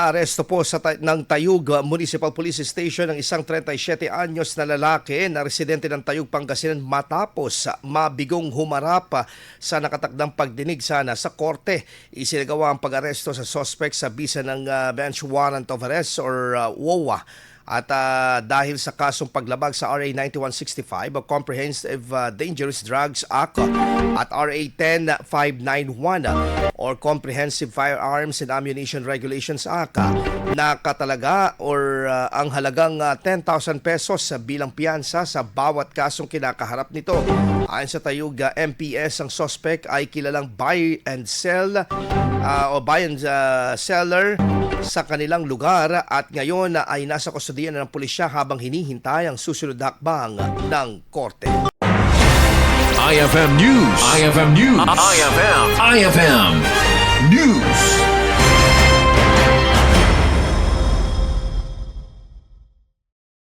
Aresto po ng Tayug Municipal Police Station ng isang 37 anyos na lalaki na residente ng Tayug, Pangasinan matapos mabigong humarap sa nakatakdang pagdinig sana sa korte. Isinagawa ang pag-aresto sa suspect sa bisa ng Bench Warrant of Arrest or WOA. At dahil sa kasong paglabag sa RA 9165 o Comprehensive Dangerous Drugs Act at RA 10591 or Comprehensive Firearms and Ammunition Regulations Act, nakatalaga or ang halagang 10,000 pesos bilang piyansa sa bawat kasong kinakaharap nito. Ayon sa Tayug MPS, ang suspect ay kilalang buy and seller sa kanilang lugar at ngayon ay nasa kustodiyan ng pulisya habang hinihintay ang susunod na hakbang ng korte. IFM News. IFM News. IFM News.